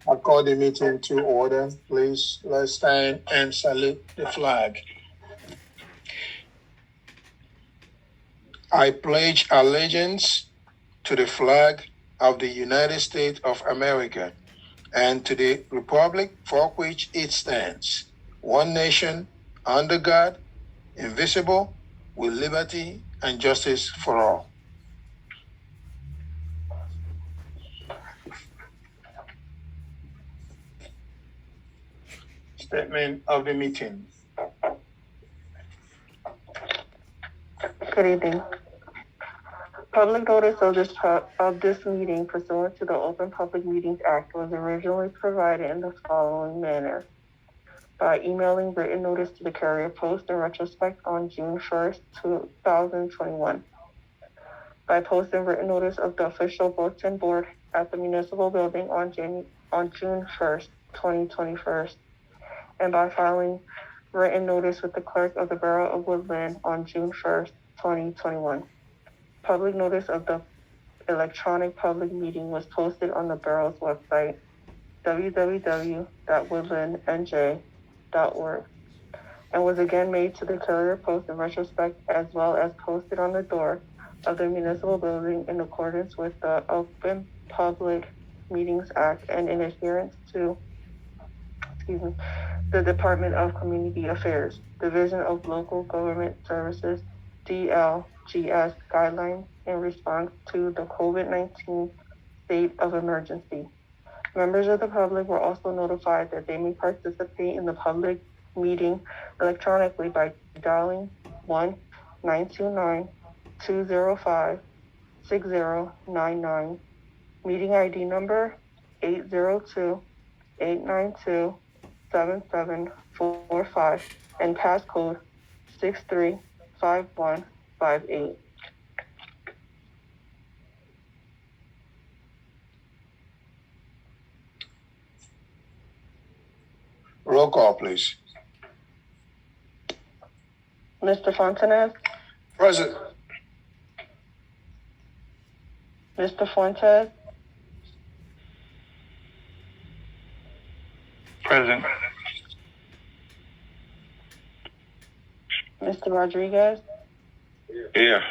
I call the meeting to order. Please, let's stand and salute the flag. I pledge allegiance to the flag of the United States of America and to the republic for which it stands, one nation, under God, invisible, with liberty and justice for all. Statement of the meeting. Good evening. Public notice of this meeting pursuant to the Open Public Meetings Act was originally provided in the following manner. By emailing written notice to the Courier Post in retrospect on June 1st, 2021. By posting written notice of the official bulletin board at the municipal building on June 1st, 2021. And by filing written notice with the clerk of the Borough of Woodland on June 1st, 2021. Public notice of the electronic public meeting was posted on the borough's website, www.woodlandnj.org, and was again made to the Courier Post in retrospect, as well as posted on the door of the municipal building in accordance with the Open Public Meetings Act and in adherence to the Department of Community Affairs, Division of Local Government Services, DLGS guidelines in response to the COVID-19 state of emergency. Members of the public were also notified that they may participate in the public meeting electronically by dialing 1-929-205-6099, meeting ID number 802-892-7745, and passcode 635158. Roll call, please. Mr. Fontanez? Present. Mr. Fuentes? Present. Mr. Rodriguez? Here.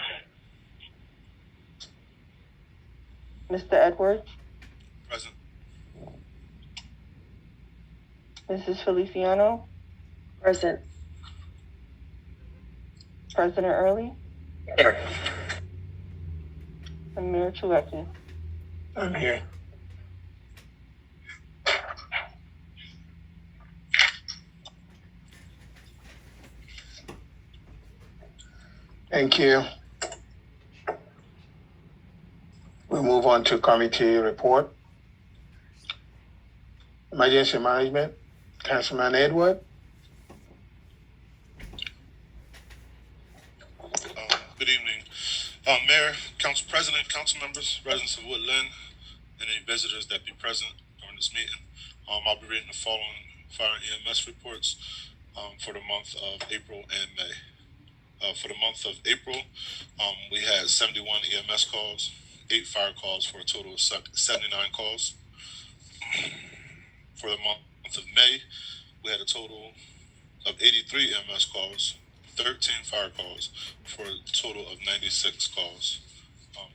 Mr. Edwards? Present. Mrs. Feliciano? Present. President Early? Here. And Mayor Chuecki. I'm here. Thank you. We move on to committee report. Emergency Management, Councilman Edward. Good evening. Mayor, Council President, Council members, residents of Woodland, and any visitors that be present during this meeting. I'll be reading the following fire and EMS reports for the month of April and May. For the month of April, we had 71 EMS calls, 8 fire calls for a total of 79 calls. For the month of May, we had a total of 83 EMS calls, 13 fire calls for a total of 96 calls.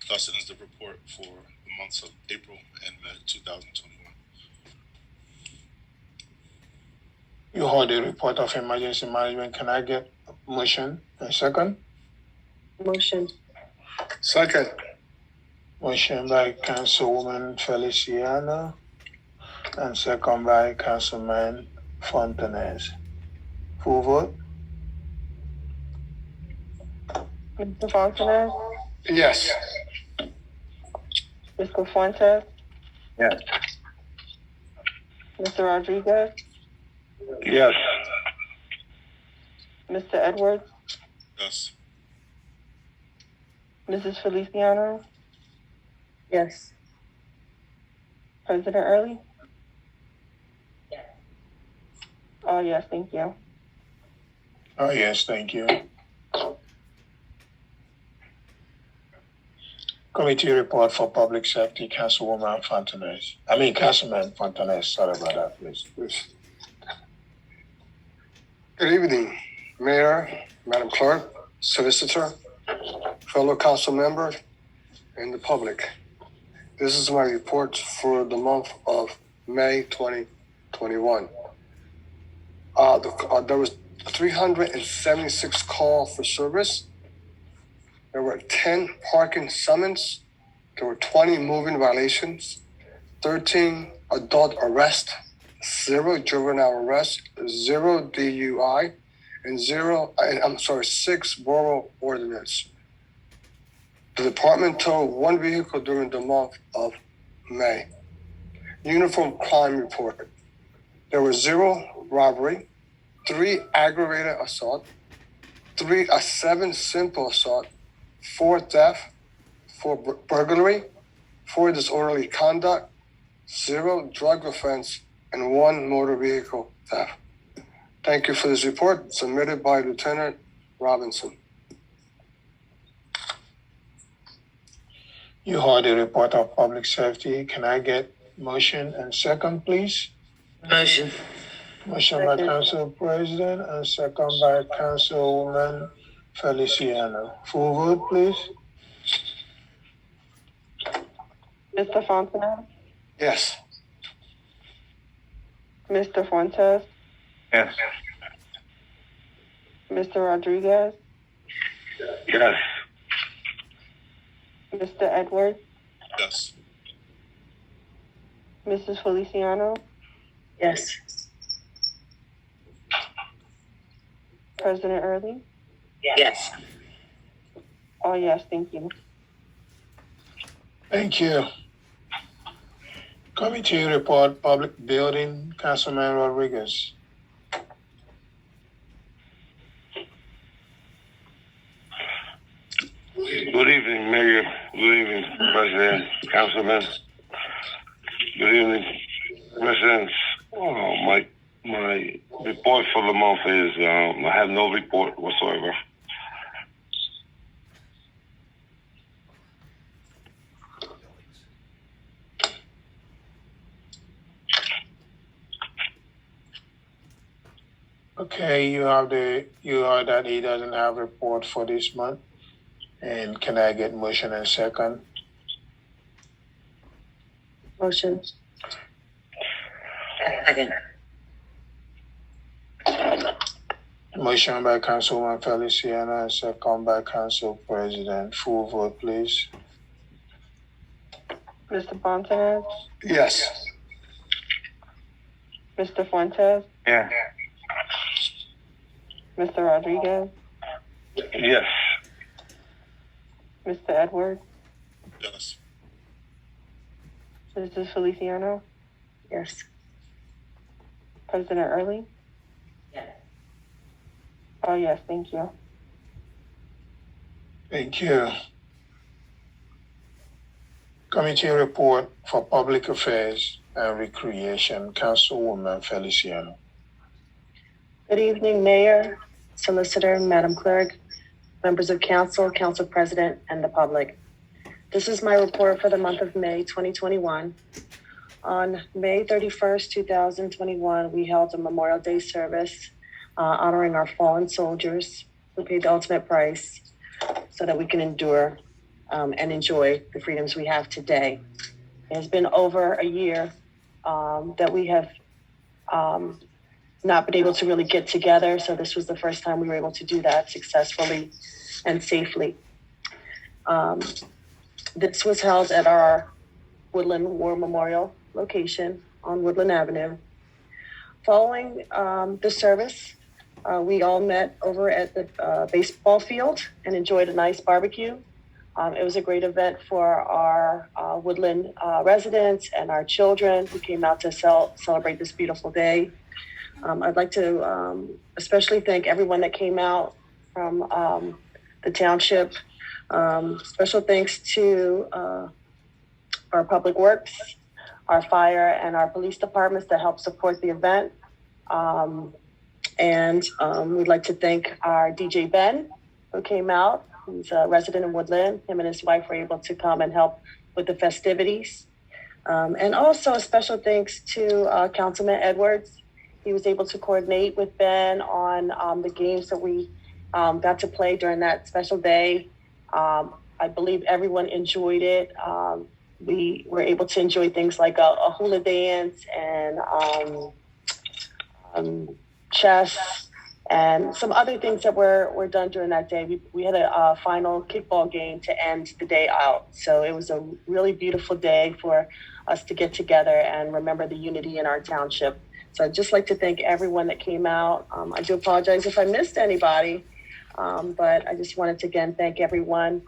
Thus ends the report for the months of April and May 2021. You heard the report of emergency management. Can I get a motion and second? Motion. Second. Motion by Councilwoman Feliciano and second by Councilman Fontanez. Full vote? Mr. Fontanez? Yes. Mr. Fuentes? Yes. Mr. Rodriguez? Yes. Mr. Edwards? Yes. Mrs. Feliciano? Yes. President Early? Oh, yes, thank you. Oh, yes, thank you. Committee report for public safety, Councilwoman Fontanez. Councilman Fontanez. Sorry about that, please. Good evening, Mayor, Madam Clerk, Solicitor, fellow council members, and the public. This is my report for the month of May 2021. There was 376 calls for service. There were 10 parking summons. There were 20 moving violations, 13 adult arrests, 0 juvenile arrests, 0 DUI, and 6 borough ordinance. The department towed 1 vehicle during the month of May. Uniform crime report. There was 0 robbery, 3 aggravated assault, 7 simple assault, 4 theft, 4 burglary, 4 disorderly conduct, 0 drug offense, and 1 motor vehicle theft. Thank you for this report, submitted by Lieutenant Robinson. You heard the report of public safety. Can I get motion and second, please? Motion. Motion by Council President and second by Councilwoman Feliciano. Full vote, please. Mr. Fontenot, Yes. Mr. Fuentes, Yes. Mr. Rodriguez, Yes. Mr. Edwards, Yes. Mrs. Feliciano, Yes. President Early. Yes. Oh, yes, thank you. Thank you. Committee report, public building, Councilman Rodriguez. Good evening, Mayor. Good evening, President, Councilman. Good evening, residents. My report for the month is I have no report whatsoever. Okay, you heard that he doesn't have report for this month. And can I get motion and second? Motion. Second. Motion by Councilwoman Feliciano and second by Council President. Full vote, please. Mr. Fontenot, Yes. Mr. Fuentes, Yeah. Mr. Rodriguez, Yes. Mr. Edwards, Yes. Mrs. Feliciano, Yes. President Early. Yes. Oh, yes, thank you. Thank you. Committee report for Public Affairs and Recreation, Councilwoman Feliciano. Good evening, Mayor, Solicitor, Madam Clerk, members of council, council president, and the public. This is my report for the month of May 2021. On May 31st, 2021, we held a Memorial Day service honoring our fallen soldiers who paid the ultimate price so that we can endure and enjoy the freedoms we have today. It has been over a year that we have not been able to really get together, so this was the first time we were able to do that successfully and safely. This was held at our Woodland War Memorial location on Woodland Avenue. Following the service, we all met over at the baseball field and enjoyed a nice barbecue. It was a great event for our Woodland residents and our children who came out to celebrate this beautiful day. I'd like to especially thank everyone that came out from the township. Special thanks to our public works, our fire, and our police departments that helped support the event. And we'd like to thank our DJ Ben, who came out who's a resident in Woodland. Him and his wife were able to come and help with the festivities. And also a special thanks to Councilman Edwards. He was able to coordinate with Ben on the games that we got to play during that special day. I believe everyone enjoyed it. We were able to enjoy things like a hula dance and chess and some other things that were done during that day. We had a final kickball game to end the day out. So it was a really beautiful day for us to get together and remember the unity in our township. So I'd just like to thank everyone that came out. I do apologize if I missed anybody, but I just wanted to again thank everyone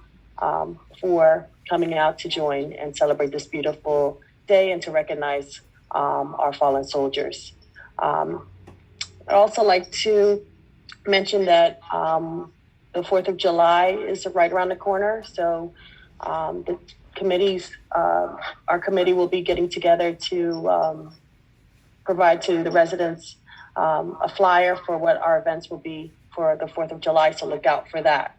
for coming out to join and celebrate this beautiful day and to recognize our fallen soldiers. I'd also like to mention that the 4th of July is right around the corner. So the committees, our committee will be getting together to provide to the residents a flyer for what our events will be for the 4th of July. So look out for that.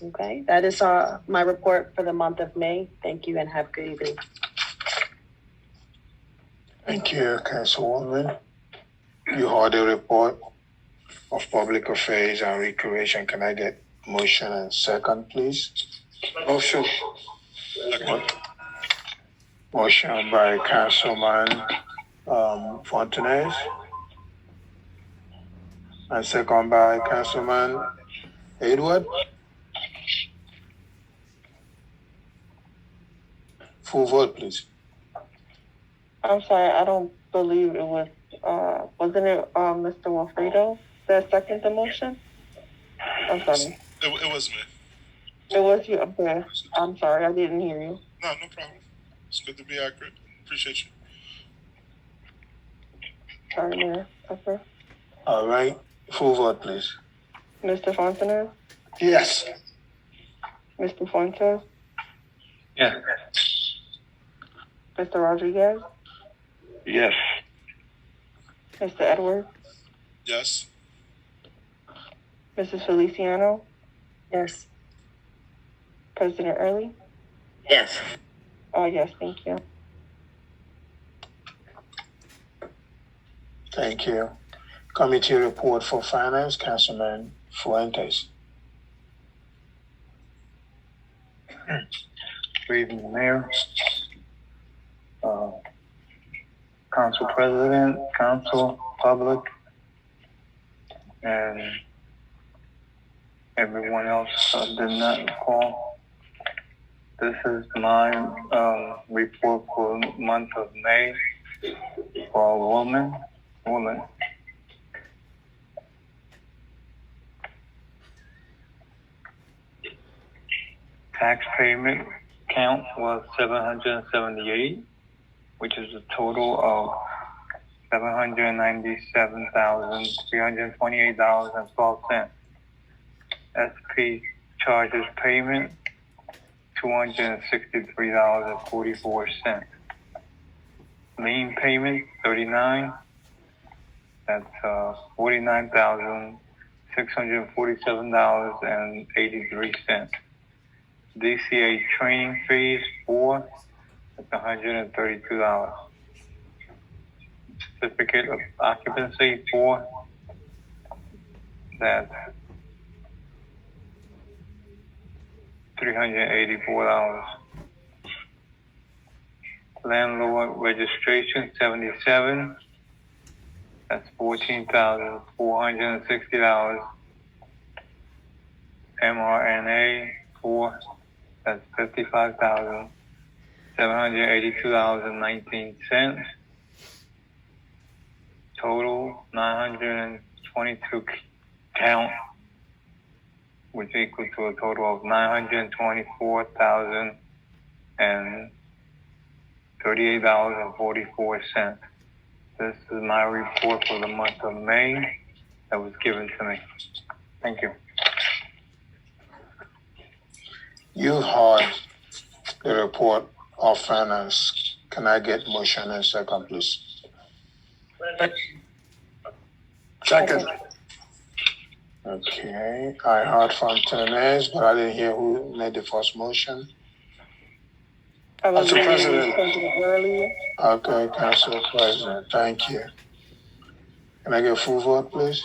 Okay, that is my report for the month of May. Thank you and have a good evening. Thank you, Councilwoman. You heard the report of Public Affairs and Recreation. Can I get motion and second, please? Motion. Motion by Councilman Fontanez and second by Councilman Edward. Full vote, please. I'm sorry, I don't believe it was, wasn't it Mr. Wilfredo that seconded the motion? I'm sorry. It was me. It was you. Okay. I'm sorry, I didn't hear you. No problem. It's good to be accurate. Appreciate you. Sorry, Mayor. Okay. All right, full vote, please. Mr. Fontenay? Yes. Mr. Fuentes? Yeah. Mr. Rodriguez? Yes. Mr. Edwards? Yes. Mrs. Feliciano? Yes. President Early? Yes. Yes, thank you. Thank you. Committee report for Finance, Councilman Fuentes. Good evening, Mayor, Council President, Council, public, and everyone else did not call. This is my report for the month of May for woman. Tax payment count was 778, which is a total of $797,328.12. SP charges payment $263.44. Lien payment 39. That's $49,647.83. DCA training fees 4. That's $132. Certificate of occupancy 4. That's $384. Landlord registration 77. That's $14,460. MRNA 4. That's $55,782.19. Total 922 count, which equals to a total of $924,038.44. This is my report for the month of May that was given to me. Thank you. You heard the report of Finance. Can I get motion and second, please? Second. Okay, I heard from Tenez, but I didn't hear who made the first motion. I believe Council President. President Early. Okay, Council President, thank you. Can I get a full vote, please?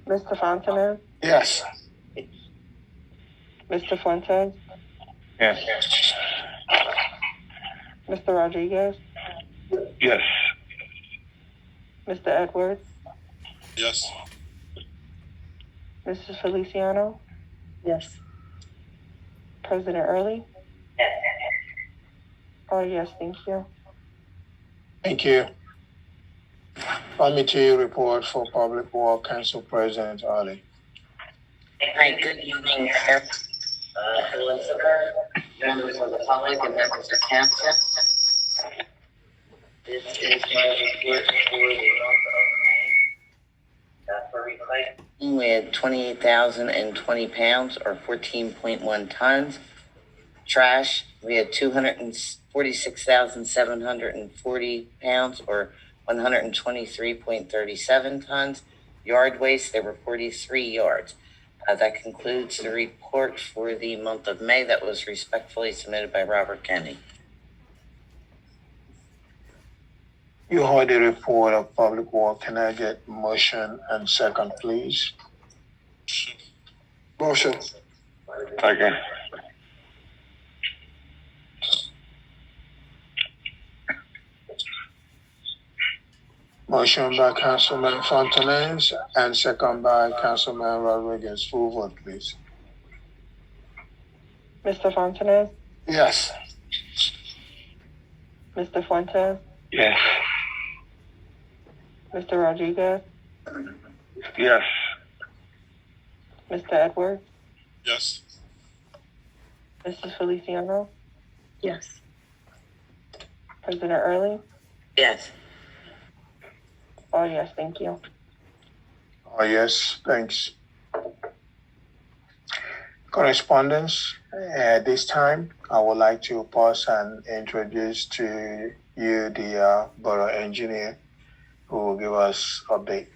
Mr. Fontenay, Yes. Mr. Fuentes, Yes. Mr. Rodriguez, Yes. Mr. Edwards, Yes. Mrs. Feliciano, Yes. President Early. Oh, yes, thank you. Thank you. Committee report for Public Work, Council President Ali. Hi, good evening, Mayor. Elizabeth, members of the public and members of council. This is my report for the month of May. For recycling, we had 28,020 pounds or 14.1 tons. Trash, we had 246,740 pounds or 123.37 tons. Yard waste, there were 43 yards. That concludes the report for the month of May that was respectfully submitted by Robert Kenny. You heard the report of Public Work. Can I get motion and second, please? Motion. Second. Motion by Councilman Fontenay and second by Councilman Rodriguez. Full vote, please. Mr. Fontenay, Yes. Mr. Fuentes, Yes. Mr. Rodriguez, Yes. Mr. Edwards, Yes. Mrs. Feliciano, Yes. President Early. Yes. Oh, yes, thank you. Oh, yes, thanks. Correspondence. At this time, I would like to pause and introduce to you the borough engineer who will give us update.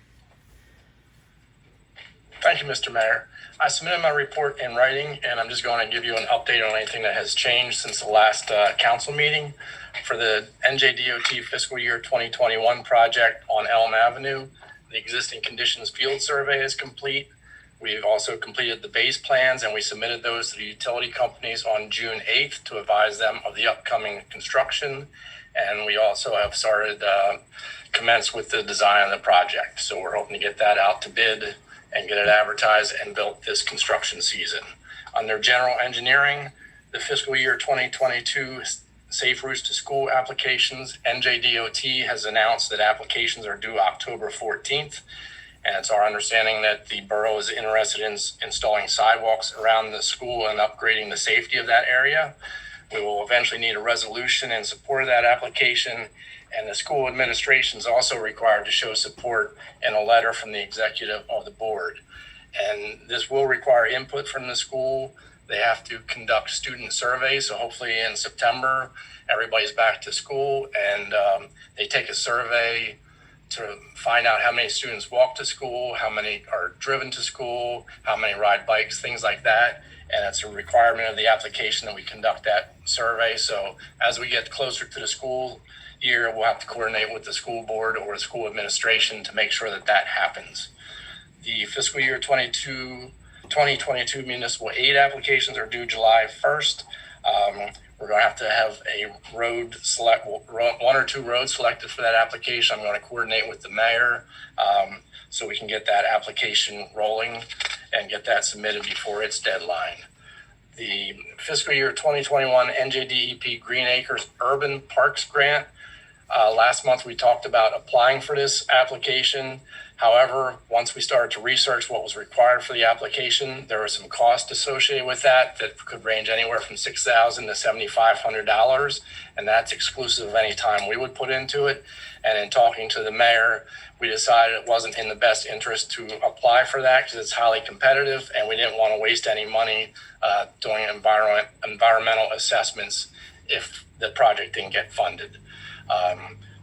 Thank you, Mr. Mayor. I submitted my report in writing, and I'm just going to give you an update on anything that has changed since the last council meeting. For the NJDOT fiscal year 2021 project on Elm Avenue, the existing conditions field survey is complete. We've also completed the base plans, and we submitted those to the utility companies on June 8th to advise them of the upcoming construction. And we also have started commenced with the design of the project. So we're hoping to get that out to bid and get it advertised and built this construction season. Under general engineering, the fiscal year 2022 Safe Routes to School applications, NJDOT has announced that applications are due October 14th. And it's our understanding that the borough is interested in installing sidewalks around the school and upgrading the safety of that area. We will eventually need a resolution in support of that application. And the school administration is also required to show support in a letter from the executive of the board. And this will require input from the school. They have to conduct student surveys. So hopefully in September, everybody's back to school and they take a survey to find out how many students walk to school, how many are driven to school, how many ride bikes, things like that. And it's a requirement of the application that we conduct that survey. So as we get closer to the school year, we'll have to coordinate with the school board or the school administration to make sure that that happens. The fiscal year 2022 municipal aid applications are due July 1st. We're going to have a one or two roads selected for that application. I'm going to coordinate with the mayor so we can get that application rolling and get that submitted before its deadline. The fiscal year 2021 NJDEP Green Acres Urban Parks Grant. Last month we talked about applying for this application. However, once we started to research what was required for the application, there was some cost associated with that could range anywhere from $6,000 to $7,500, and that's exclusive of any time we would put into it. And in talking to the mayor, we decided it wasn't in the best interest to apply for that because it's highly competitive, and we didn't want to waste any money doing environmental assessments if the project didn't get funded.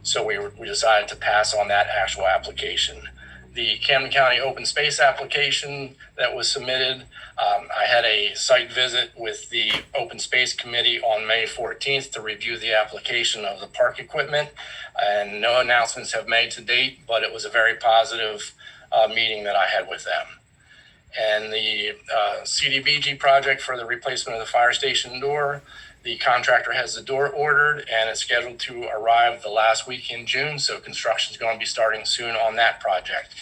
So we decided to pass on that actual application. the Camden County open space application that was submitted. I had a site visit with the Open Space Committee on May 14th to review the application of the park equipment, and no announcements have made to date, but it was a very positive meeting that I had with them. And the CDBG project for the replacement of the fire station door, the contractor has the door ordered and it's scheduled to arrive the last week in June. So construction is going to be starting soon on that project.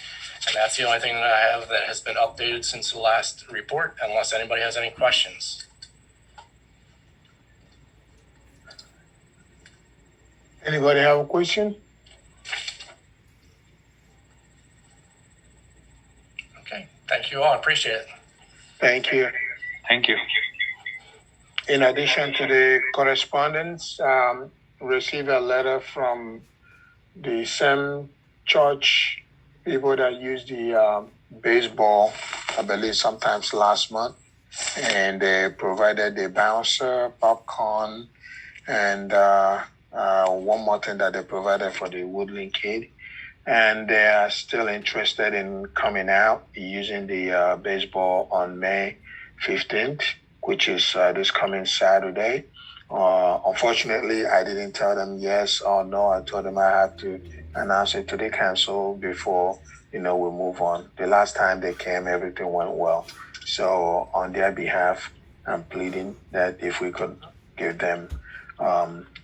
And that's the only thing that I have that has been updated since the last report, unless anybody has any questions. Anybody have a question? Okay, thank you all. I appreciate it. Thank you. Thank you. In addition to the correspondence, received a letter from the same church people that use the baseball, I believe sometimes last month, and they provided the bouncer, popcorn, and one more thing that they provided for the Woodland kid. And they are still interested in coming out using the baseball on May 15th, which is this coming Saturday. Unfortunately, I didn't tell them yes or no. I told them I had to announce it to the council before, we move on. The last time they came, everything went well. So on their behalf, I'm pleading that if we could give them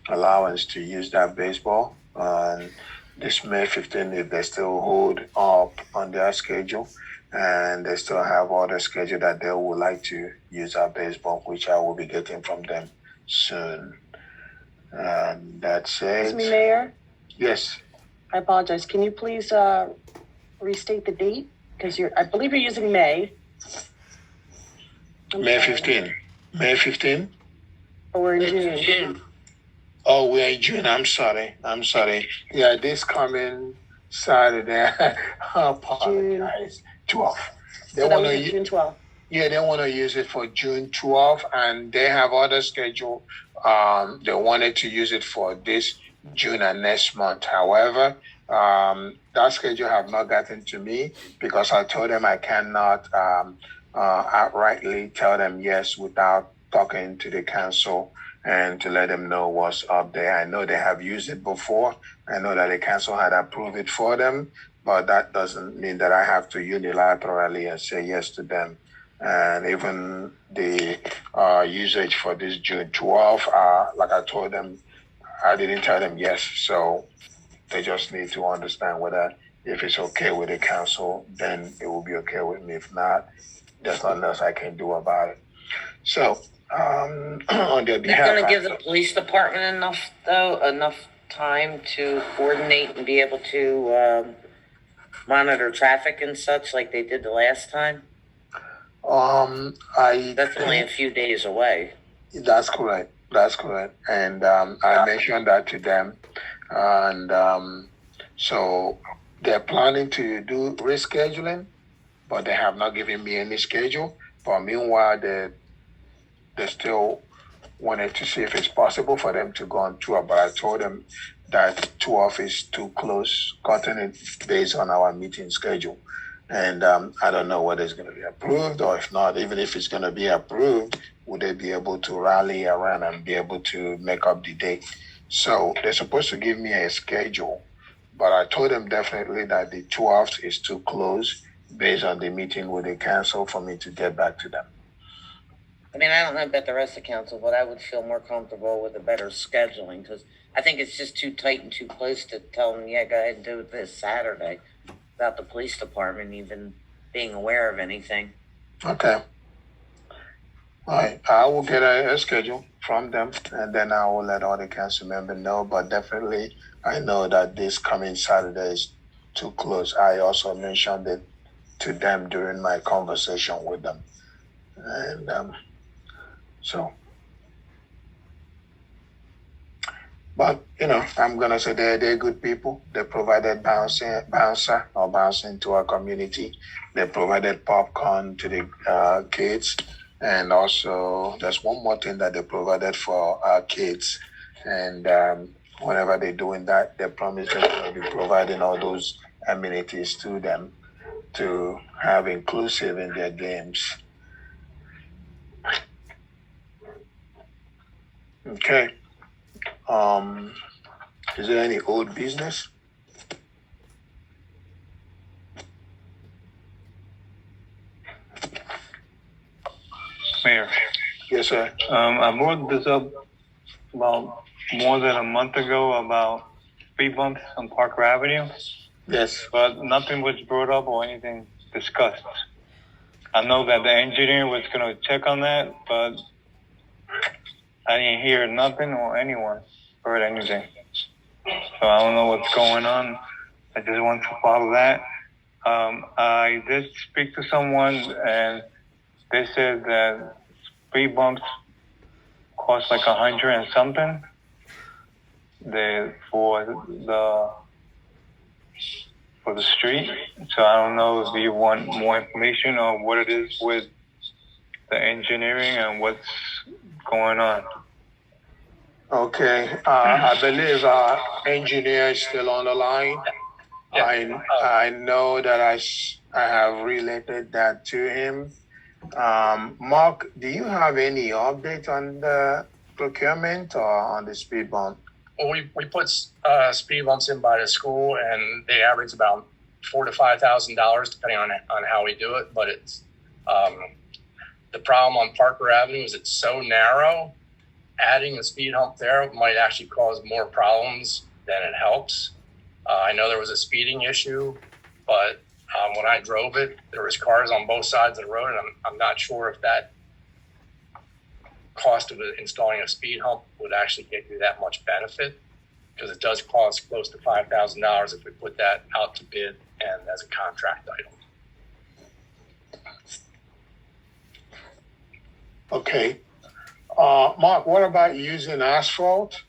allowance to use that baseball on this May 15th, if they still hold up on their schedule and they still have all the schedule that they would like to use our baseball, which I will be getting from them soon. That's it. Excuse me, Mayor. Yes. I apologize. Can you please restate the date? Because I believe you're using May. May 15. May 15? Or we're in June. Oh, we're in June. I'm sorry. Yeah, this coming Saturday. I apologize. 12th. They So that want was to June 12th. Yeah, they want to use it for June 12th, and they have other schedule. They wanted to use it for this June and next month. However, that schedule have not gotten to me because I told them I cannot outrightly tell them yes without talking to the council and to let them know what's up there. I know they have used it before. I know that the council had approved it for them, but that doesn't mean that I have to unilaterally say yes to them. And even the usage for this June 12th, like I told them, I didn't tell them yes. So they just need to understand whether if it's okay with the council, then it will be okay with me. If not, there's nothing else I can do about it. So on their You're behalf, gonna give the police department enough time to coordinate and be able to monitor traffic and such like they did the last time? That's only a few days away. That's correct. And I mentioned that to them. And so they're planning to do rescheduling, but they have not given me any schedule. But meanwhile, they still wanted to see if it's possible for them to go on tour. But I told them that 12 is too close, cutting it based on our meeting schedule. And I don't know whether it's going to be approved or if not. Even if it's going to be approved, would they be able to rally around and be able to make up the date? So they're supposed to give me a schedule, but I told them definitely that the 12th is too close based on the meeting with the council for me to get back to them. I mean, I don't know about the rest of council, but I would feel more comfortable with a better scheduling because I think it's just too tight and too close to tell them, yeah, go ahead and do it this Saturday without the police department even being aware of anything. Okay. All right. I will get a schedule from them and then I will let all the council members know. But definitely, I know that this coming Saturday is too close. I also mentioned it to them during my conversation with them. And but I'm gonna say they're good people. They provided bouncing to our community. They provided popcorn to the kids, and also there's one more thing that they provided for our kids. And whenever they're doing that, they promise they're going to be providing all those amenities to them. to have inclusive in their games. Okay. Is there any old business? Mayor, Yes, sir. I brought this up about more than a month ago about speed bumps on Parker Avenue, Yes. but nothing was brought up or anything discussed. I know that the engineer was going to check on that, but I didn't hear nothing or anyone heard anything. So I don't know what's going on. I just want to follow that. I did speak to someone and they said that speed bumps cost like 100 and something. For the street. So I don't know if you want more information on what it is with the engineering and what's going on. Okay. I believe our engineer is still on the line. Yeah. I know that I have related that to him. Mark, do you have any update on the procurement or on the speed bump? Well, we put speed bumps in by the school, and they average about $4,000 to $5,000 depending on how we do it. But it's the problem on Parker Avenue is it's so narrow. Adding a speed hump there might actually cause more problems than it helps. I know there was a speeding issue, but when I drove it, there was cars on both sides of the road, and I'm not sure if that cost of installing a speed hump would actually get you that much benefit, because it does cost close to $5,000 if we put that out to bid and as a contract item. Okay. Mark, what about using asphalt?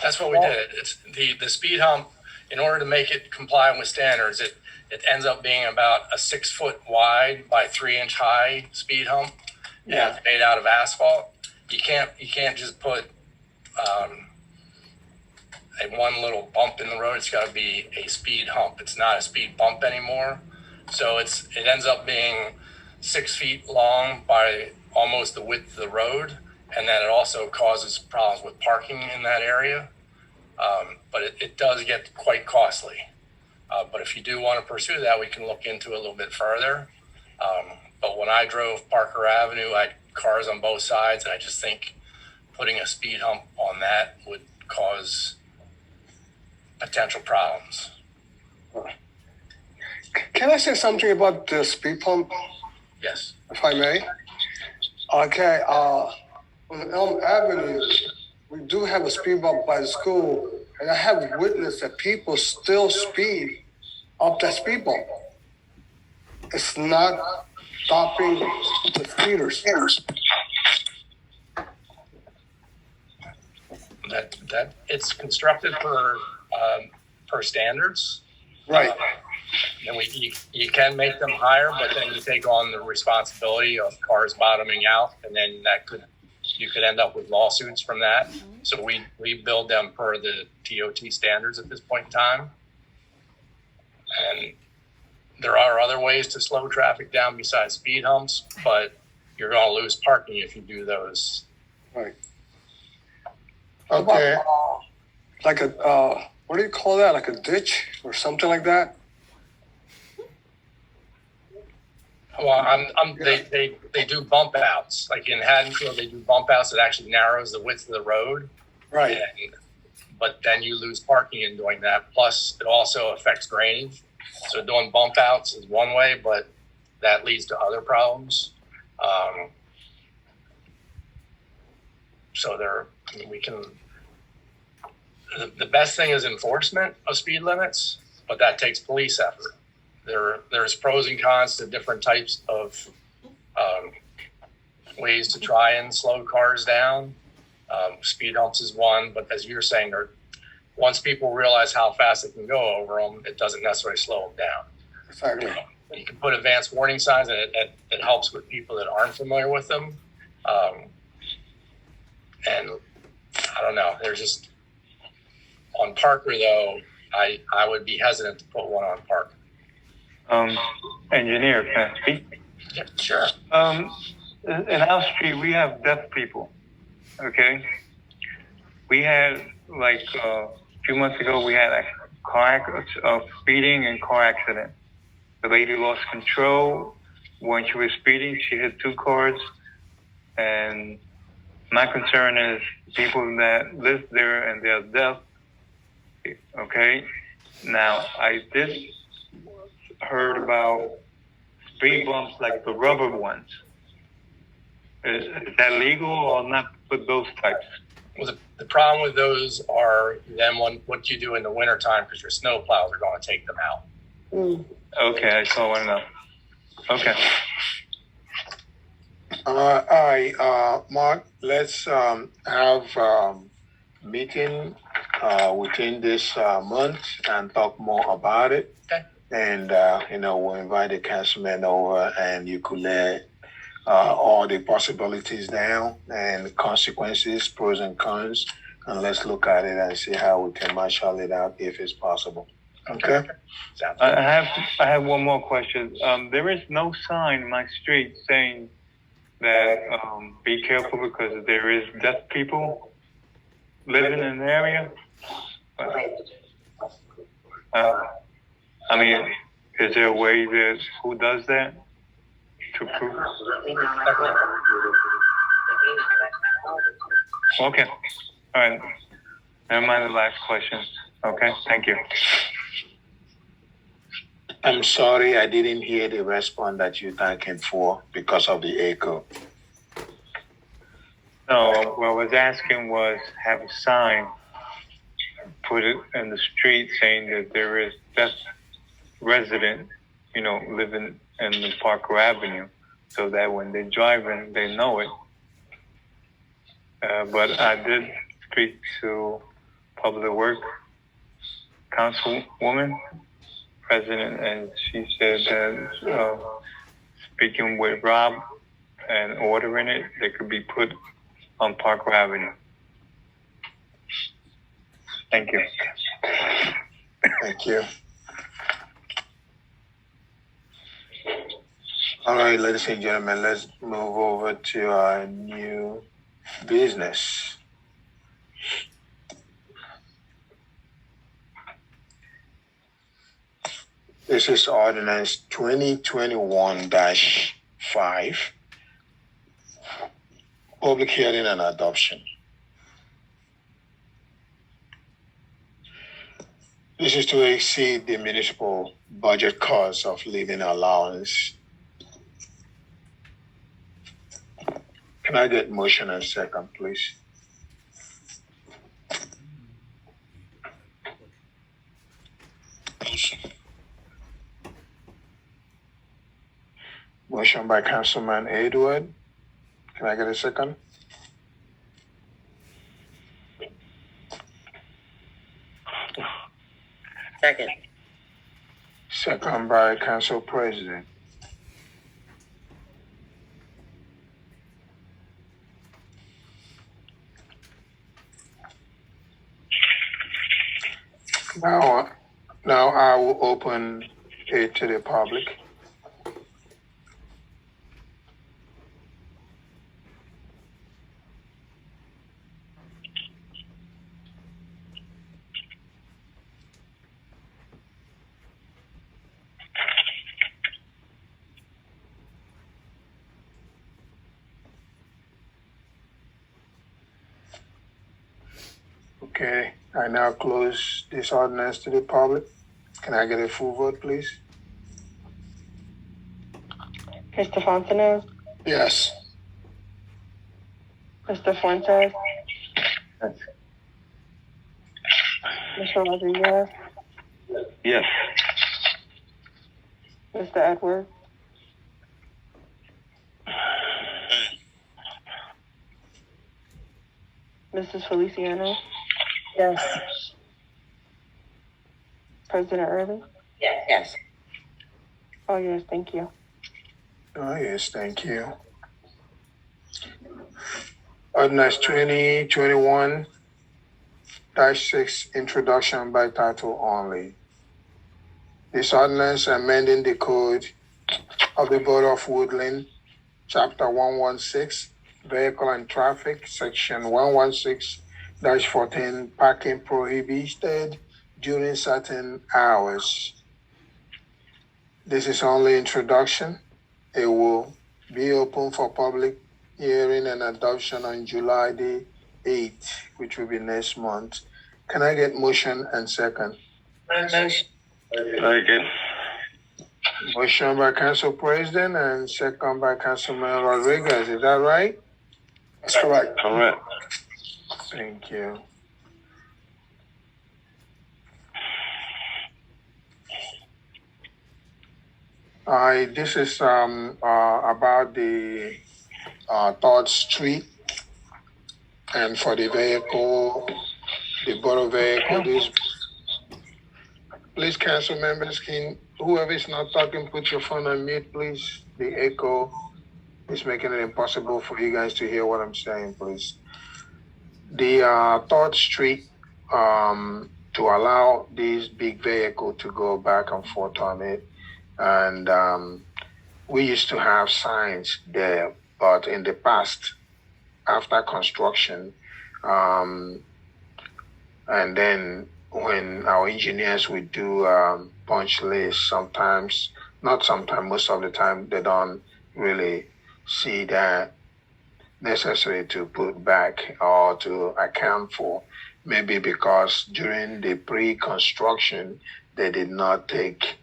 That's what we did. It's the speed hump, in order to make it comply with standards, it ends up being about a 6 foot wide by 3 inch high speed hump. Yeah. And it's made out of asphalt. You can't just put a one little bump in the road. It's got to be a speed hump. It's not a speed bump anymore. So it ends up being 6 feet long by almost the width of the road, and then it also causes problems with parking in that area. But it does get quite costly. But if you do want to pursue that, we can look into it a little bit further. But when I drove Parker Avenue, I had cars on both sides, and I just think putting a speed hump on that would cause potential problems. Can I say something about the speed pump, Yes. if I may? Okay, on Elm Avenue, we do have a speed bump by the school, and I have witnessed that people still speed up that speed bump. It's not stopping the speeders. That it's constructed per standards. Right. And you can make them higher, but then you take on the responsibility of cars bottoming out, and then you could end up with lawsuits from that. So we build them per the DOT standards at this point in time. And there are other ways to slow traffic down besides speed humps, but you're going to lose parking if you do those. Right. Okay. Like a, what do you call that? Like a ditch or something like that? Well, they do bump outs. Like in Haddonfield, they do bump outs that actually narrows the width of the road. Right. But then you lose parking in doing that. Plus, it also affects drainage. So doing bump outs is one way, but that leads to other problems. The best thing is enforcement of speed limits, but that takes police effort. There's pros and cons to different types of ways to try and slow cars down. Speed humps is one, but as you're saying, once people realize how fast they can go over them, it doesn't necessarily slow them down. Exactly. You can put advanced warning signs, and it helps with people that aren't familiar with them. And I don't know, they're just on Parker though. I would be hesitant to put one on Parker. Engineer, can I speak? Yeah, sure. In our street, we have deaf people. Okay, we had like a few months ago, we had a speeding and car accident. The lady lost control when she was speeding. She hit two cars, and my concern is people that live there and they're deaf. Okay, now I did heard about speed bumps like the rubber ones. Is that legal or not for those types? Well, the problem with those are then what you do in the wintertime because your snow plows are going to take them out. Okay, I still want to know. Okay. All right, Mark, let's have meeting within this month and talk more about it. Okay. And, we'll invite the councilman over and you could lay all the possibilities down and consequences, pros and cons, and let's look at it and see how we can marshal it out if it's possible. Okay? Sounds good. I have one more question. There is no sign in my street saying that be careful because there is deaf people living in the area. I mean, is there a way that who does that to prove? Okay. All right. Never mind the last question. Okay. Thank you. I'm sorry I didn't hear the response that you're thanking for because of the echo. No, what I was asking was have a sign put it in the street saying that there is deaf resident, living in the Parker Avenue, so that when they're driving, they know it. But I did speak to Public Works Councilwoman, President, and she said that speaking with Rob and ordering it, they could be put on Parker Avenue. Thank you. Thank you. All right, ladies and gentlemen, let's move over to our new business. This is ordinance 2021-5, public hearing and adoption. This is to exceed the municipal budget cost of living allowance. Can I get motion and second, please? Motion. Motion by Councilman Edward. Can I get a second? Second. Second by Council President. Now I will open it to the public. Okay, I now close this ordinance to the public. Can I get a full vote, please? Mr. Fontenot, Yes. Mr. Fuentes, Yes. Mr. Rodriguez, Yes. Mr. Edwards, Hey, Mrs. Feliciano, Yes. President Early. Yes. Oh, yes, thank you. Oh, yes, thank you. Ordinance 2021-6, introduction by title only. This ordinance amending the code of the Borough of Woodland, Chapter 116, Vehicle and Traffic, Section 116-14, parking prohibited during certain hours. This is only introduction. It will be open for public hearing and adoption on July the 8th, which will be next month. Can I get motion and second? Motion. Second. Motion by Council President and second by Councilman Rodriguez. Is that right? That's correct. Correct. Thank you. This is about the 3rd Street, and for the vehicle, the borough vehicle. Please, council members, can whoever is not talking, put your phone on mute, please. The echo is making it impossible for you guys to hear what I'm saying, please. The 3rd Street, to allow this big vehicle to go back and forth on it. And we used to have signs there, but in the past, after construction, and then when our engineers would do punch lists, most of the time, they don't really see that necessary to put back or to account for. Maybe because during the pre-construction, they did not take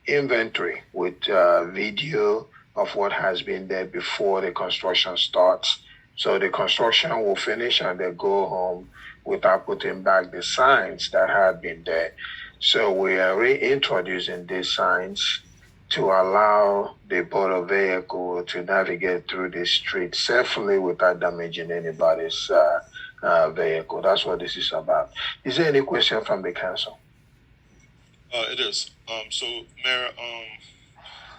inventory with video of what has been there before the construction starts. So the construction will finish and they go home without putting back the signs that had been there. So we are reintroducing these signs to allow the motor vehicle to navigate through the street safely without damaging anybody's vehicle. That's what this is about. Is there any question from the council? It is. So, Mayor,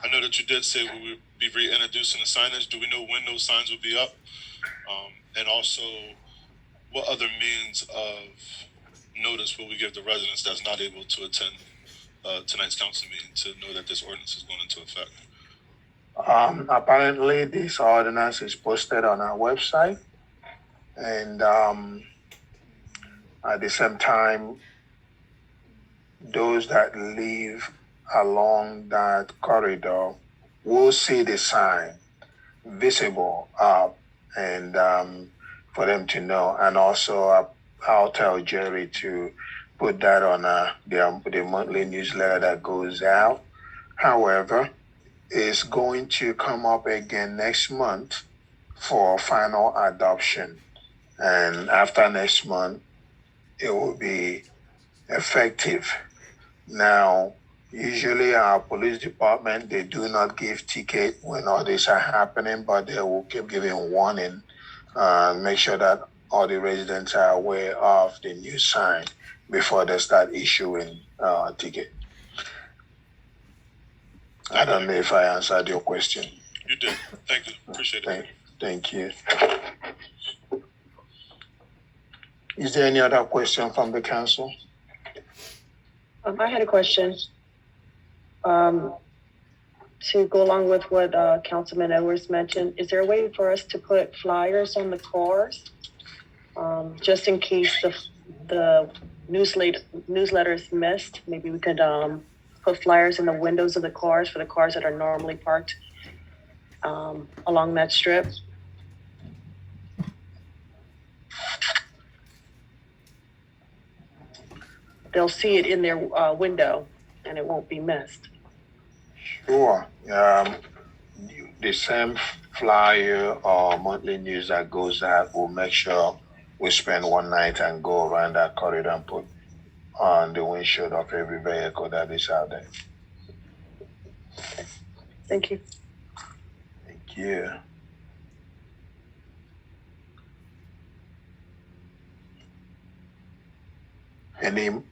I know that you did say we would be reintroducing the signage. Do we know when those signs will be up? And also, what other means of notice will we give the residents that's not able to attend tonight's council meeting to know that this ordinance is going into effect? Apparently, this ordinance is posted on our website, and at the same time, those that live along that corridor will see the sign visible up, and for them to know. And also, I'll tell Jerry to put that on the monthly newsletter that goes out. However, it's going to come up again next month for final adoption. And after next month, it will be effective. Now, usually our police department, they do not give ticket when all this are happening, but they will keep giving warning, make sure that all the residents are aware of the new sign before they start issuing a ticket. I don't know if I answered your question. You did. Thank you. Appreciate it. Thank you. Is there any other question from the council? I had a question. To go along with what Councilman Edwards mentioned, is there a way for us to put flyers on the cars, just in case the newsletter is missed? Maybe we could put flyers in the windows of the cars for the cars that are normally parked along that strip. They'll see it in their window, and it won't be missed. Sure. The same flyer or monthly news that goes out, we'll make sure we spend one night and go around that corridor and put on the windshield of every vehicle that is out there. Thank you. Thank you. Any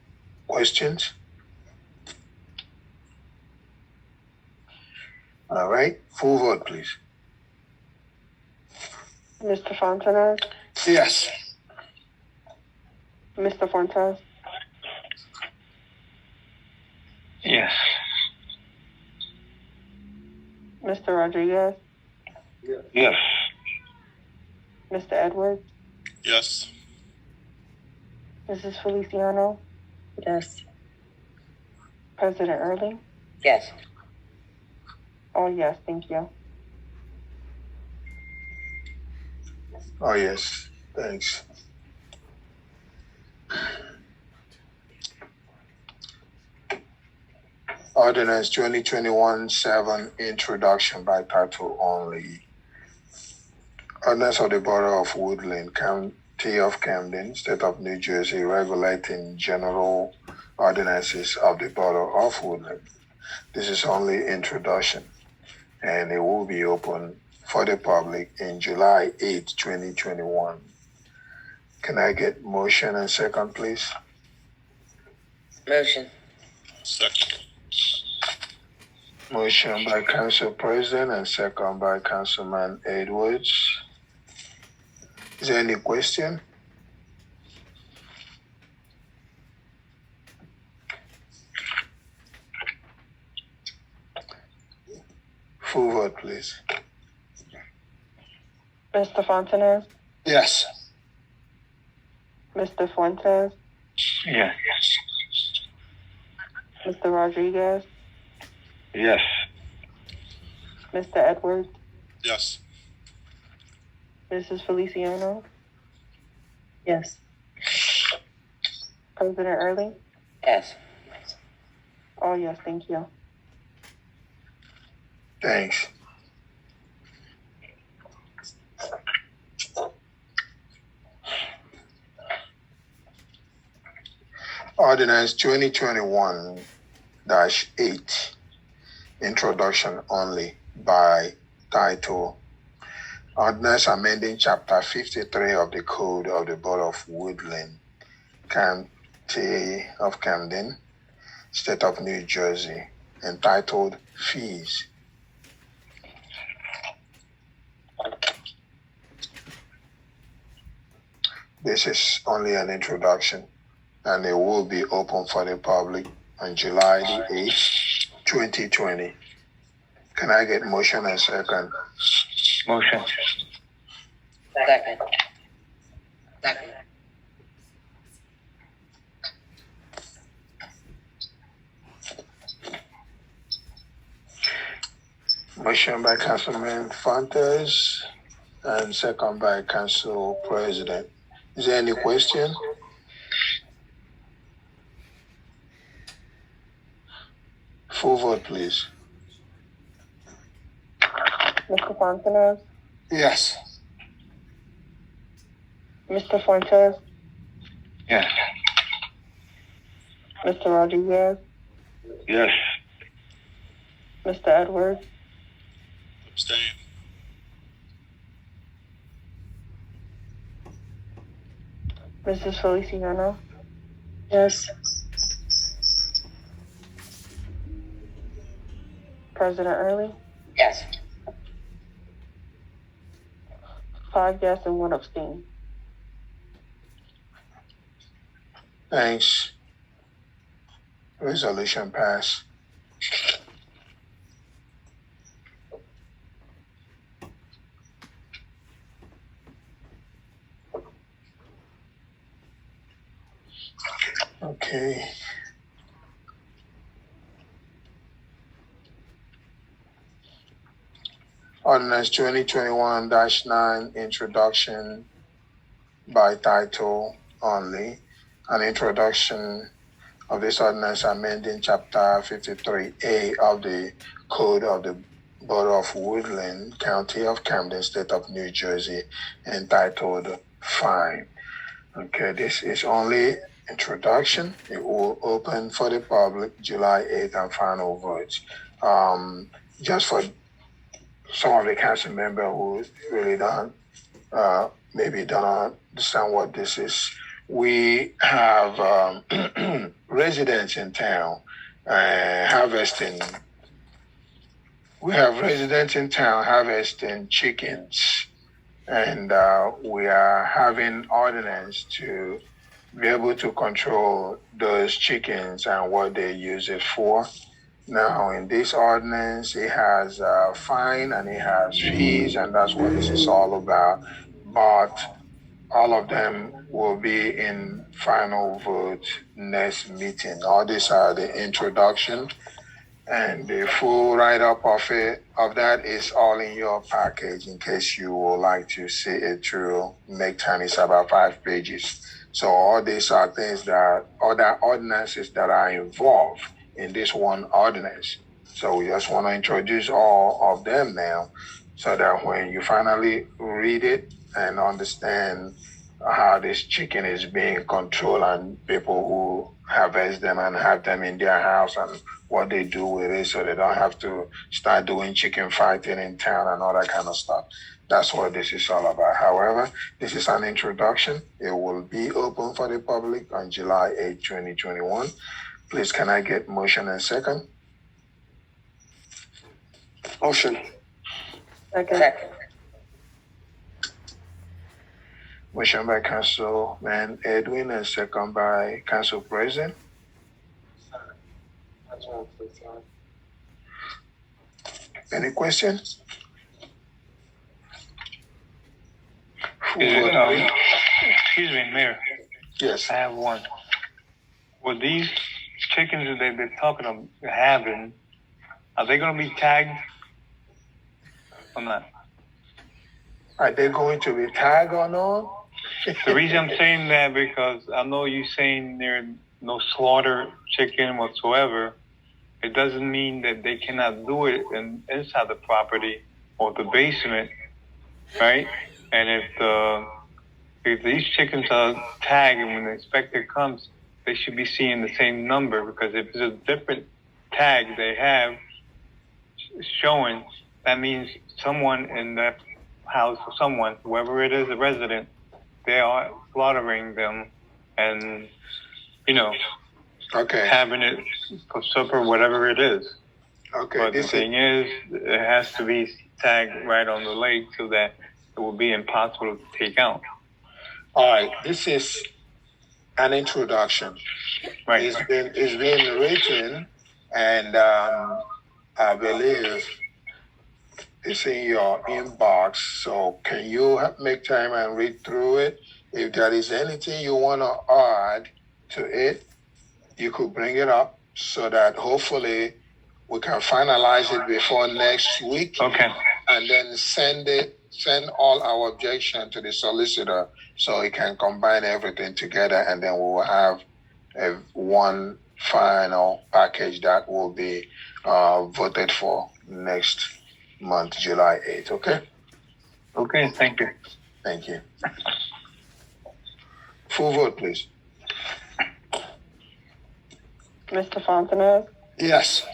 questions? All right, full vote, please. Mr. Fontenot, Yes. Mr. Fuentes, Yes. Mr. Rodriguez, Yes. Mr. Edwards, Yes. Mrs. Feliciano, Yes. President Early. Yes. All yes, thank you. Oh, yes, thanks. Ordinance 2021-7, introduction by title only. Ordinance of the Borough of Woodland, County of Camden, State of New Jersey, regulating general ordinances of the Borough of Woodland. This is only introduction, and it will be open for the public in July 8, 2021. Can I get motion and second, please? Motion. Second. Motion by Council President and second by Councilman Edwards. Is there any question? Full vote, please. Mr. Fontenay, Yes. Mr. Fuentes, Yes. Mr. Rodriguez, Yes. Mr. Edwards, Yes. Mrs. Feliciano, Yes. President Early. Yes. All yes, thank you. Thanks. Ordinance 2021-8, introduction only by title. Ordinance amending Chapter 53 of the Code of the Borough of Woodland, County of Camden, State of New Jersey, entitled Fees. This is only an introduction, and it will be open for the public on July the 8th, 2020. Can I get motion and second? Motion. Second. Second. Motion by Councilman Fontes and second by Council President. Is there any question? Full vote, please. Mr. Fontenay, Yes. Mr. Fuentes, Yes. Mr. Rodriguez, Yes. Mr. Edwards, Abstain. Mrs. Feliciano, Yes. President Early. Yes. 5 yes and 1 abstain. Thanks. Resolution pass. Okay. Ordinance 2021-9, introduction by title only. An introduction of this ordinance amending Chapter 53A of the Code of the Borough of Woodland, County of Camden, State of New Jersey, entitled Fine. Okay, this is only introduction. It will open for the public July 8th and final votes. Just for some of the council member who really don't maybe don't understand what this is. We have residents in town harvesting. We have residents in town harvesting chickens, and we are having ordinance to be able to control those chickens and what they use it for. Now, in this ordinance, it has a fine and it has fees, and that's what this is all about. But all of them will be in final vote next meeting. All these are the introduction, and the full write-up of that is all in your package in case you would like to see it through. Make time is about 5 pages. So all these are things that other ordinances that are involved in this one ordinance. So we just want to introduce all of them now so that when you finally read it and understand how this chicken is being controlled and people who harvest them and have them in their house and what they do with it so they don't have to start doing chicken fighting in town and all that kind of stuff. That's what this is all about. However, this is an introduction. It will be open for the public on July 8, 2021. Please, can I get motion and second? Motion. Second. Motion by Councilman Edwin and second by Council President. Any questions? Excuse me, Mayor. Yes. I have one. With these chickens that they're talking about having, are they going to be tagged or not? Are they going to be tagged or not? The reason I'm saying that because I know you saying there's no slaughter chicken whatsoever. It doesn't mean that they cannot do it inside the property or the basement, right? And if these chickens are tagged and when the inspector comes, they should be seeing the same number because if it's a different tag they have showing, that means someone in that house or someone, whoever it is, a resident, they are slaughtering them and, Okay. having it for supper, whatever it is. Okay. But the thing is, it has to be tagged right on the leg so that it will be impossible to take out. All right. This is an introduction. Right. It's been written, and I believe it's in your inbox. So can you make time and read through it? If there is anything you want to add to it, you could bring it up so that hopefully we can finalize it before next week. Okay. And then send all our objection to the solicitor so he can combine everything together, and then we will have one final package that will be voted for next month, July 8th. Okay? Okay, thank you. Thank you. Full vote, please. Mr. Fontenot, Yes.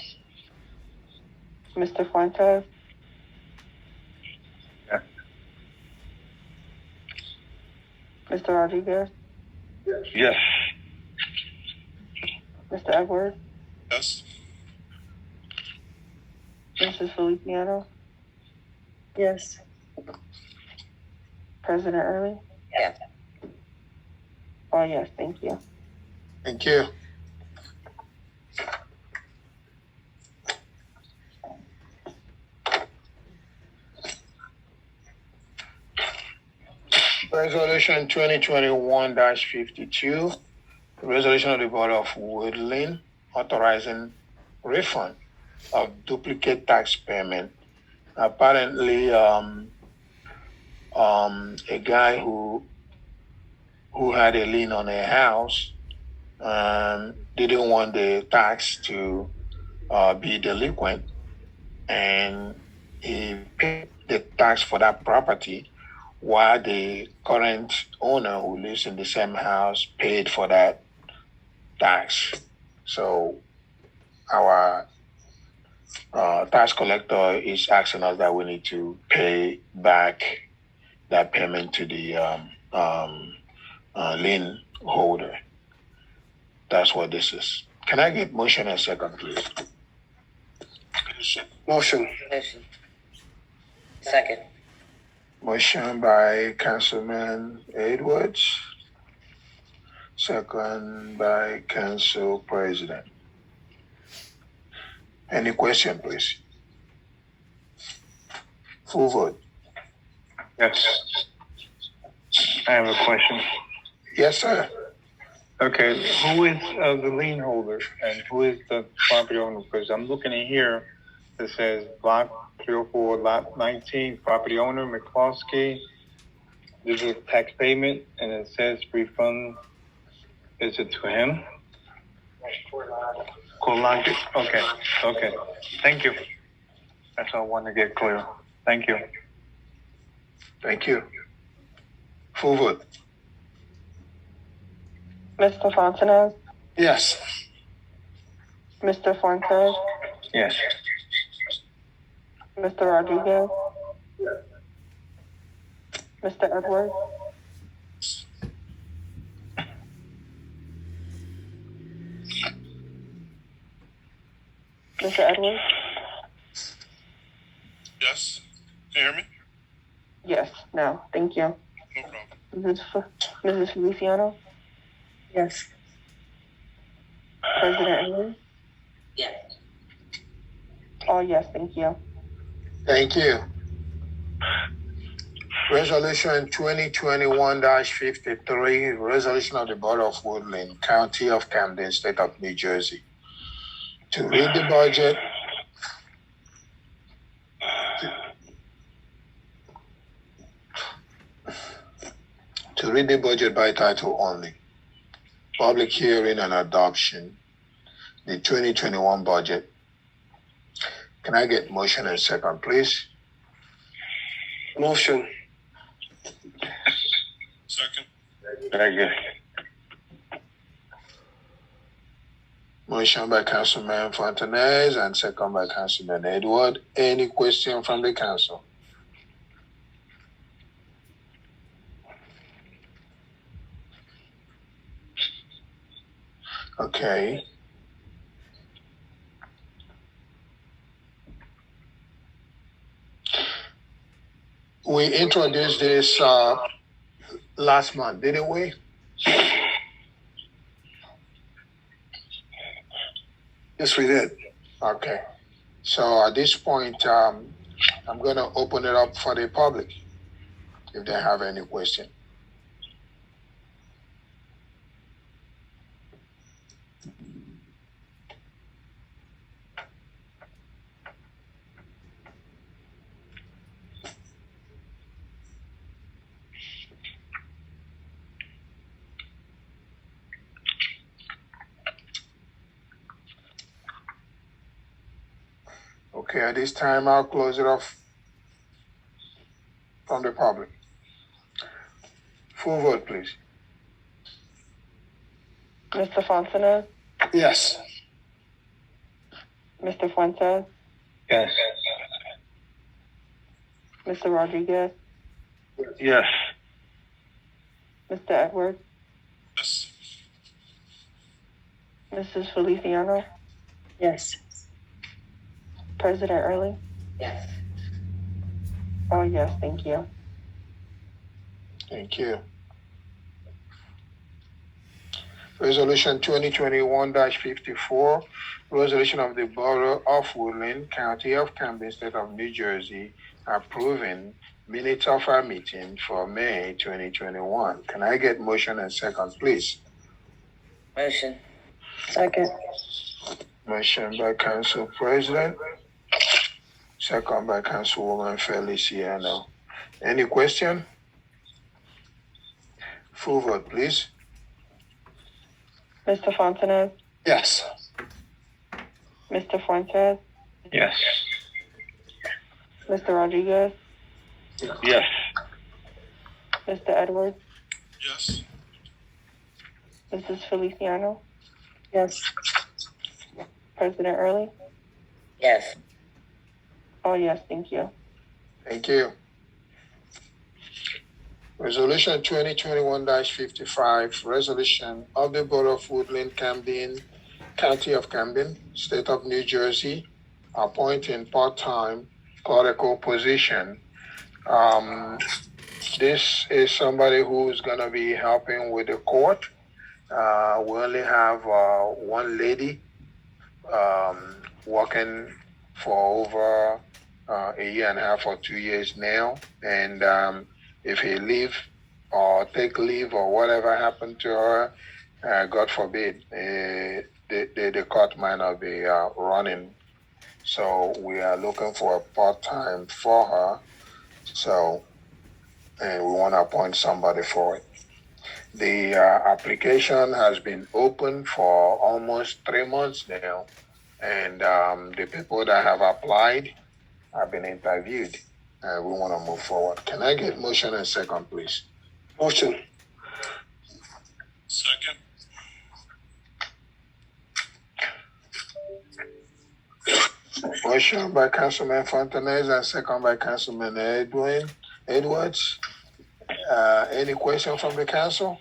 Mr. Fuentes, Yeah. Mr. Rodriguez, Yes. Mr. Edwards, Yes. Mrs. Feliciano, Yes. President Early. Yes. Oh, yes, thank you. Thank you. Resolution 2021-52, resolution of the Board of Woodland authorizing refund of duplicate tax payment. Apparently, a guy who had a lien on a house didn't want the tax to be delinquent, and he paid the tax for that property while the current owner who lives in the same house paid for that tax. So our tax collector is asking us that we need to pay back that payment to the lien holder. That's what this is. Can I get motion and second, please? Motion. Motion. Second. Motion by Councilman Edwards, second by Council President. Any question, please? Full vote. Yes. I have a question. Yes, sir. Okay, who is the lien holder and who is the property owner? Because I'm looking in here, it says block 304, lot 19, property owner, McCloskey. This is a tax payment, and it says refund. Is it to him? Kolonki. Okay. Thank you. That's all I want to get clear. Thank you. Thank you. Full vote. Mr. Fontenot, Yes. Mr. Fuentes, Yes. Mr. Rodriguez, Mr. Edwards, Mr. Edwards? Yes. Can you hear me? Yes, no, thank you. No problem. Mrs. Feliciano, Yes. President Early? Yes. Oh, yes, thank you. Thank you. Resolution 2021-53, resolution of the Board of Woodland, County of Camden, State of New Jersey. To read the budget, by title only. Public hearing and adoption. The 2021 budget. Can I get motion and second, please? Motion. Second. Second. Motion by Councilman Fontanez and second by Councilman Edward. Any question from the council? Okay. We introduced this last month, didn't we? Yes, we did. Okay. So at this point, I'm going to open it up for the public if they have any question. Okay, at this time, I'll close it off from the public. Full vote, please. Mr. Fontenot, Yes. Mr. Fuentes, Yes. Mr. Rodriguez, Yes. Mr. Edwards, Yes. Mrs. Feliciano, Yes. President Early? Yes. Oh, yes, thank you. Thank you. Resolution 2021-54, resolution of the Borough of Woodland, County of Camden, State of New Jersey, approving minutes of our meeting for May 2021. Can I get motion and second, please? Motion. Second. Motion by Council President, second by Councilwoman Feliciano. Any question? Full vote, please. Mr. Fontenot, Yes. Mr. Fuentes, Yes. Mr. Rodriguez, Yes. Mr. Edwards, Yes. Mrs. Feliciano, Yes. President Early? Yes. Oh, yes, thank you. Thank you. Resolution 2021-55, resolution of the Borough of Woodland, Camden, County of Camden, State of New Jersey, appointing part-time clerical position. This is somebody who's going to be helping with the court We only have one lady working for over a year and a half or 2 years now. And if he leave or take leave or whatever happened to her, God forbid, the court might not be running. So we are looking for a part-time for her. So, and we want to appoint somebody for it. The application has been open for almost 3 months now, and the people that have applied have been interviewed, and we want to move forward. Can I get motion and second, please? Motion. Second. Motion by Councilman Fontanez and second by Councilman Edwards. Any question from the council?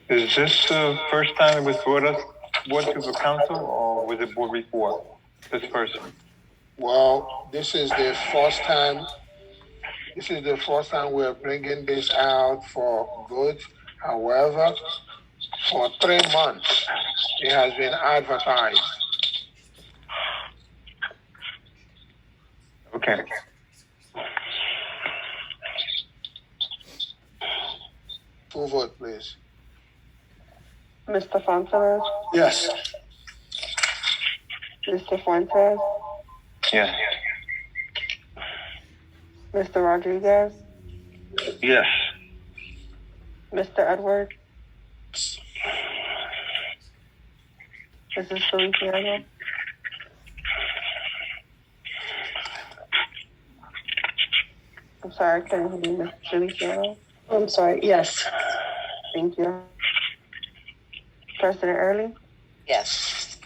Is this the first time it was brought to the council, or was it brought before? This person? Well, this is the first time. This is the first time we're bringing this out for good. However, for 3 months, it has been advertised. Okay. Full vote, please. Mr. Fontanez, Yes. Mr. Fuentes, Yeah. Mr. Rodriguez, Yes. Mr. Edwards, Mrs. Feliciano, I'm sorry, I couldn't hear you, Mr. Feliciano. I'm sorry, yes. Thank you. President Early? Yes.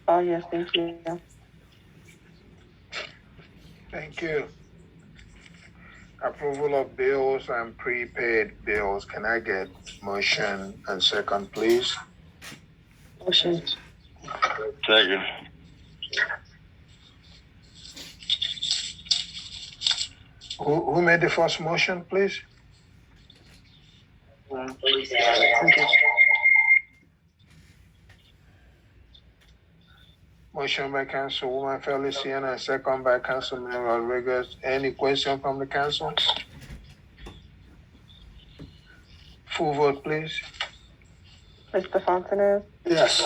Oh, yes, thank you. Thank you. Approval of bills and prepaid bills. Can I get motion and second, please? Motion. Second. Who made the first motion, please? Motion by Councilwoman Feliciano and second by Councilman Rodriguez. Any question from the council? Full vote, please. Mr. Fontanez, Yes.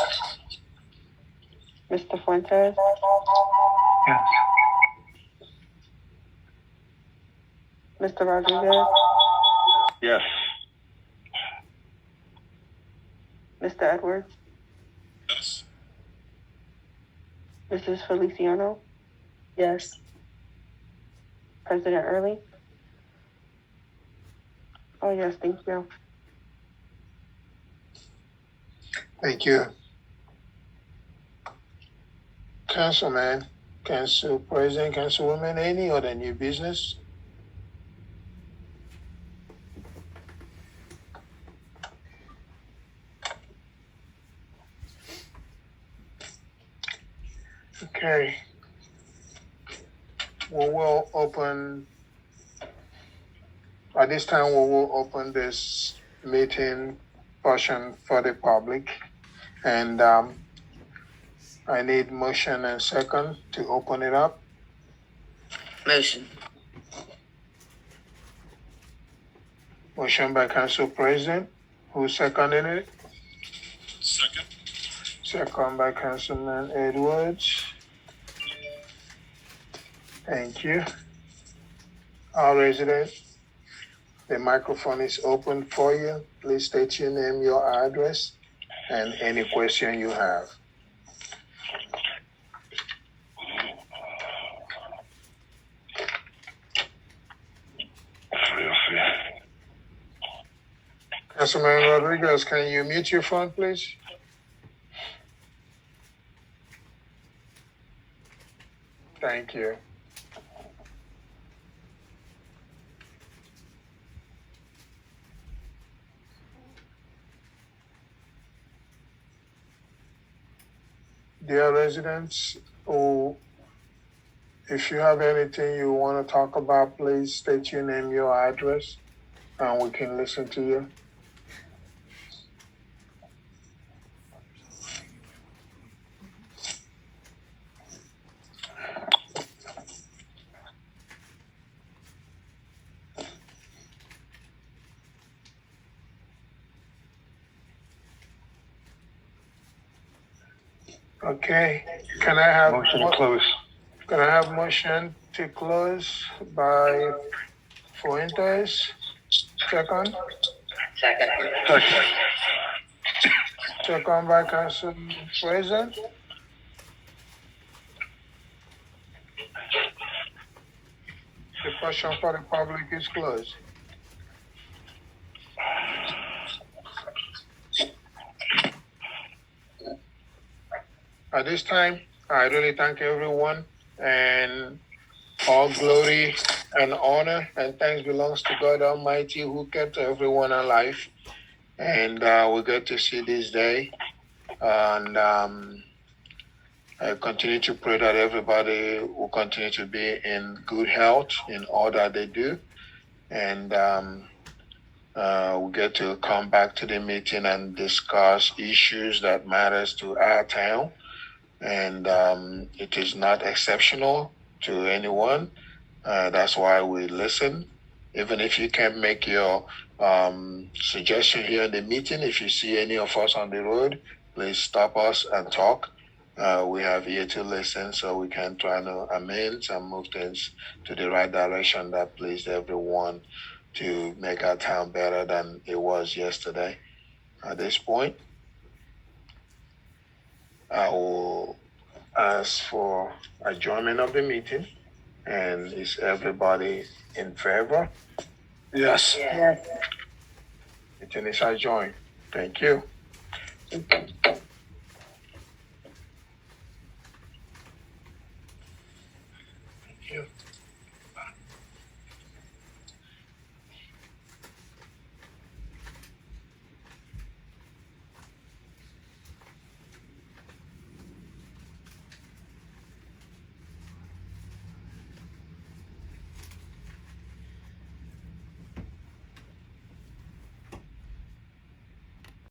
Mr. Fuentes, Yes. Mr. Rodriguez, Yes. Mr. Edwards, Yes. Mrs. Feliciano, Yes. President Early? Oh, yes, thank you. Thank you. Councilman, Council President, Councilwoman, any other new business? Okay. We will open, at this time, we will open this meeting portion for the public. And I need motion and second to open it up. Motion. Motion by Council President. Who seconded it? Second. Second by Councilman Edwards. Thank you. All residents, the microphone is open for you. Please state your name, your address, and any question you have. Councilman Rodriguez, can you mute your phone, please? Thank you. Dear residents, if you have anything you want to talk about, please state your name, your address, and we can listen to you. Okay, can I have Motion to close. Can I have motion to close by Fuentes? Second? Second. Second. Second by Council President? The question for the public is closed. At this time, I really thank everyone, and all glory and honor and thanks belongs to God Almighty who kept everyone alive. And we get to see this day. And I continue to pray that everybody will continue to be in good health in all that they do. And we get to come back to the meeting and discuss issues that matters to our town. And it is not exceptional to anyone. That's why we listen. Even if you can't make your suggestion here in the meeting, if you see any of us on the road, please stop us and talk. We have here to listen so we can try to amend and move things to the right direction that pleased everyone to make our town better than it was yesterday. At this point, I will ask for adjournment of the meeting. And is everybody in favor? Yes. Yes. Meeting is adjourned. Thank you.